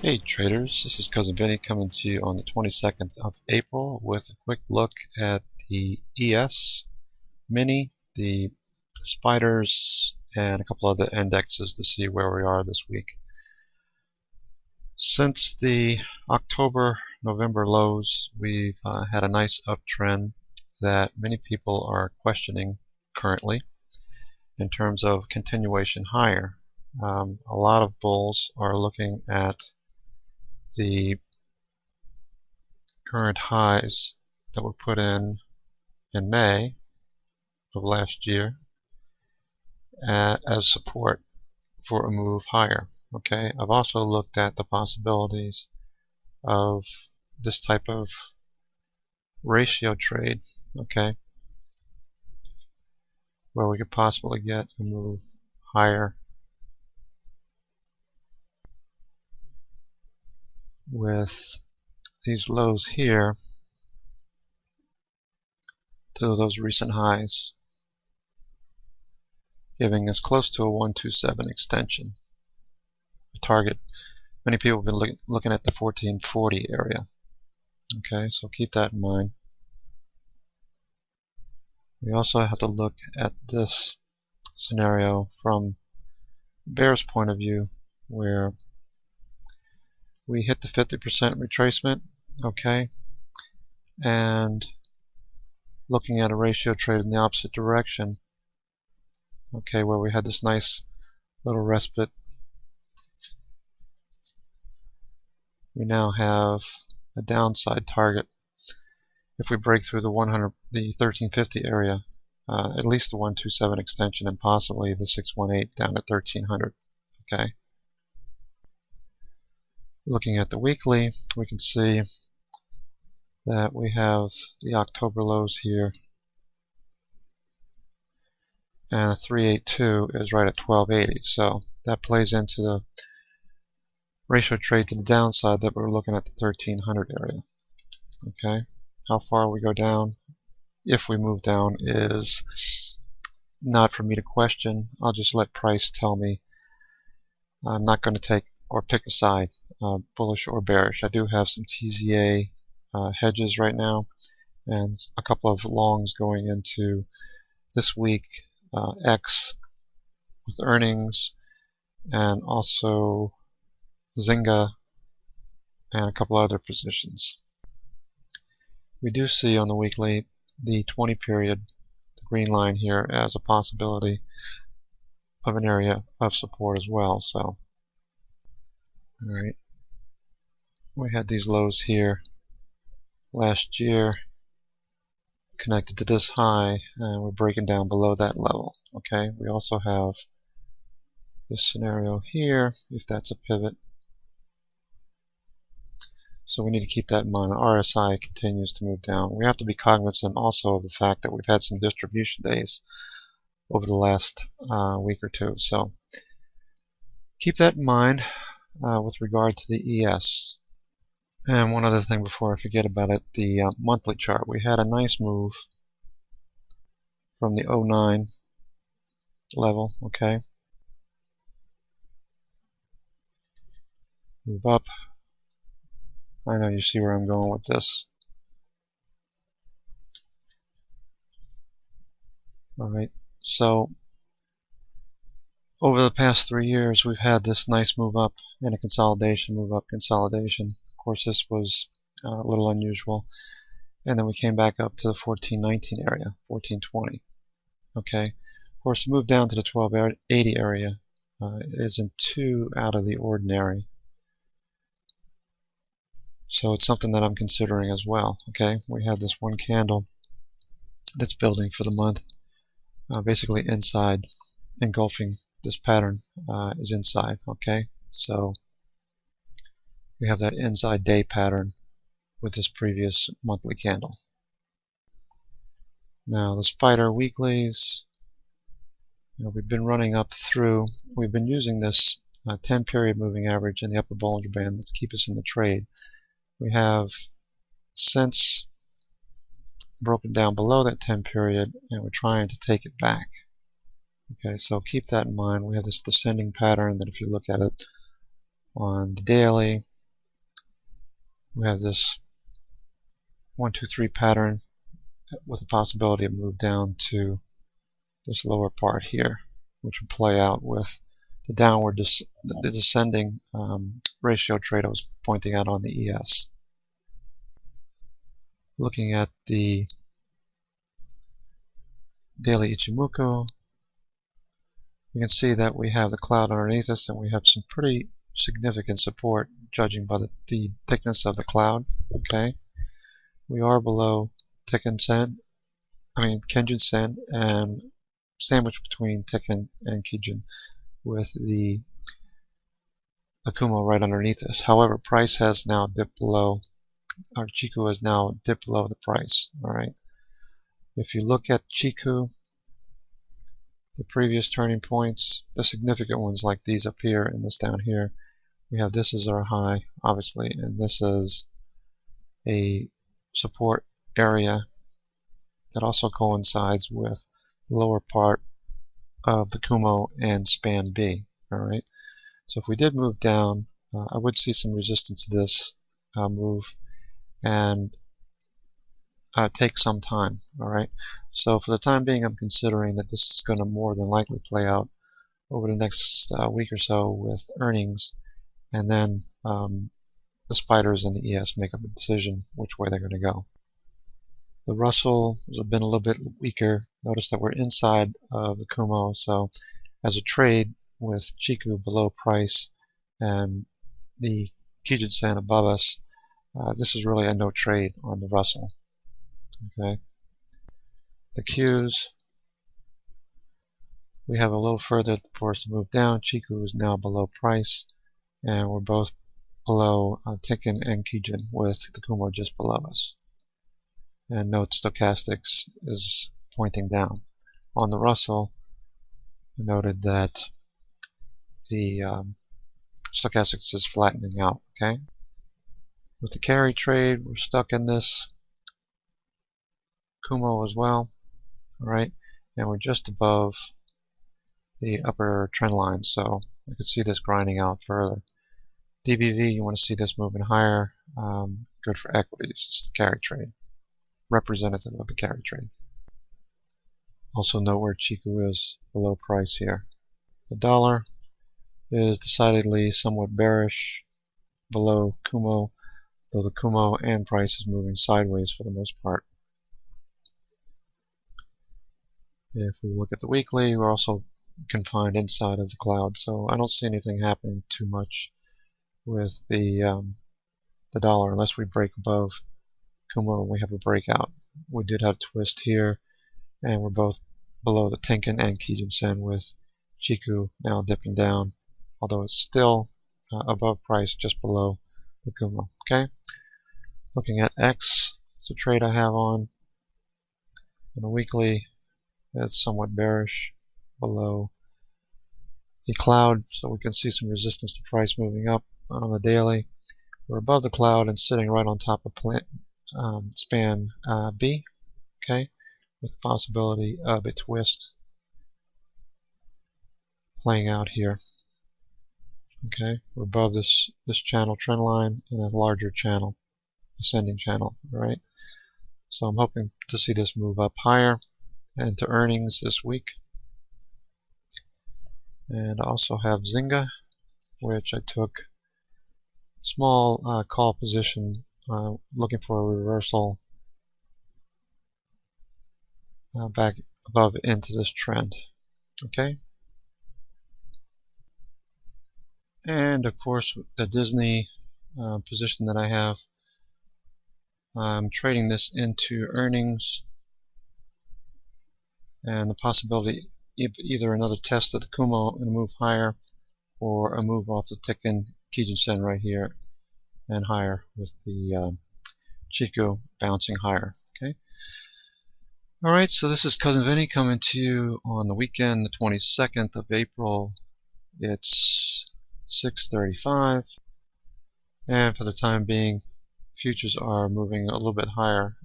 Hey traders, this is Cousin Vinny coming to you on the 22nd of April with a quick look at the ES Mini, the spiders, and a couple other indexes to see where we are this week. Since the October-November lows, we've had a nice uptrend that many people are questioning currently in terms of continuation higher. A lot of bulls are looking at the current highs that were put in May of last year as support for a move higher. Okay, I've also looked at the possibilities of this type of ratio trade, okay, where we could possibly get a move higher with these lows here to those recent highs, giving us close to a 127 extension. The target, many people have been looking at the 1440 area. Okay, so keep that in mind. We also have to look at this scenario from bear's point of view, where we hit the 50% retracement, okay, and looking at a ratio trade in the opposite direction, okay, where we had this nice little respite. We now have a downside target. If we break through the 1350 area, at least the 127 extension and possibly the 618 down at 1300. Okay. Looking at the weekly, we can see that we have the October lows here, and the 382 is right at 1280. So that plays into the ratio trade to the downside that we're looking at the 1300 area. Okay. How far we go down, if we move down, is not for me to question. I'll just let price tell me. I'm not going to take or pick a side, bullish or bearish. I do have some TZA hedges right now, and a couple of longs going into this week, X with earnings, and also Zynga, and a couple other positions. We do see on the weekly the 20 period, the green line here, as a possibility of an area of support as well. So, alright, we had these lows here last year connected to this high, and we're breaking down below that level. Okay, we also have this scenario here, if that's a pivot. So we need to keep that in mind. RSI continues to move down. We have to be cognizant also of the fact that we've had some distribution days over the last week or two. So keep that in mind with regard to the ES. And one other thing before I forget about it, the monthly chart. We had a nice move from the 09 level, okay? Move up. I know you see where I'm going with this. Alright, so over the past 3 years we've had this nice move up and a consolidation, move up, consolidation. Of course, this was a little unusual. And then we came back up to the 1419 area, 1420. Okay, of course, the move down to the 1280 area isn't too out of the ordinary. So it's something that I'm considering as well. Okay, we have this one candle that's building for the month, basically inside, engulfing this pattern is inside. Okay, so we have that inside day pattern with this previous monthly candle. Now the spider weeklies, we've been running up through. We've been using this 10 period moving average in the upper Bollinger Band to keep us in the trade. We have since broken down below that 10 period, and we're trying to take it back. Okay, so keep that in mind. We have this descending pattern that if you look at it on the daily, we have this 1, 2, 3 pattern with the possibility of move down to this lower part here, which would play out with the downward, the descending ratio trade I was pointing out on the ES. Looking at the daily Ichimoku, you can see that we have the cloud underneath us, and we have some pretty significant support, judging by the thickness of the cloud. Okay, we are below Kijun Sen, and sandwiched between Tenkan and Kijun, with the Kumo right underneath us. However, price has now dipped below, or Chikou has now dipped below the price. All right. If you look at Chikou, the previous turning points, the significant ones like these up here and this down here, we have this as our high, obviously, and this is a support area that also coincides with the lower part of the Kumo and span B. Alright, so if we did move down, I would see some resistance to this move and take some time. Alright, so for the time being, I'm considering that this is going to more than likely play out over the next week or so with earnings, and then the spiders and the ES make up a decision which way they're going to go. The Russell has been a little bit weaker. Notice that we're inside of the Kumo, so as a trade with Chikou below price and the Kijun Sen above us, this is really a no trade on the Russell. Okay. The Qs, we have a little further for us to move down. Chikou is now below price, and we're both below Tenkan and Kijun with the Kumo just below us. And note stochastics is pointing down. On the Russell, I noted that the stochastics is flattening out. Okay. With the carry trade, we're stuck in this Kumo as well. Alright, and we're just above the upper trend line, so I could see this grinding out further. DBV, you want to see this moving higher. Good for equities. It's the carry trade, representative of the carry trade. Also note where Chikou is below price here. The dollar is decidedly somewhat bearish below Kumo, though the Kumo and price is moving sideways for the most part. If we look at the weekly, we're also confined inside of the cloud, so I don't see anything happening too much with the dollar unless we break above Kumo and we have a breakout. We did have a twist here, and we're both below the Tenkan and Kijun Sen, with Chikou now dipping down, although it's still above price, just below the Kumo. Okay. Looking at X, it's a trade I have on. On the weekly, it's somewhat bearish below the cloud, so we can see some resistance to price moving up. On the daily, we're above the cloud and sitting right on top of span B, okay, with the possibility of a twist playing out here. Okay, we're above this channel trend line and a larger channel, ascending channel, right? So I'm hoping to see this move up higher and to earnings this week. And I also have Zynga, which I took small call position, looking for a reversal back above into this trend. Okay. And of course, the Disney position that I have, I'm trading this into earnings and the possibility either another test of the Kumo and a move higher, or a move off the Tenkan Kijun Sen right here and higher, with the Chikou bouncing higher. Okay. Alright, so this is Cousin Vinny coming to you on the weekend, the 22nd of April. It's 6:35, and for the time being, futures are moving a little bit higher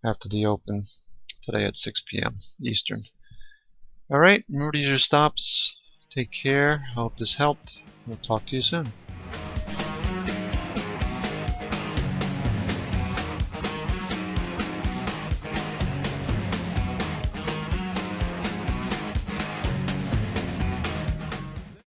after the open today at 6 p.m. Eastern. Alright, remember to use your stops. Take care. Hope this helped. We'll talk to you soon.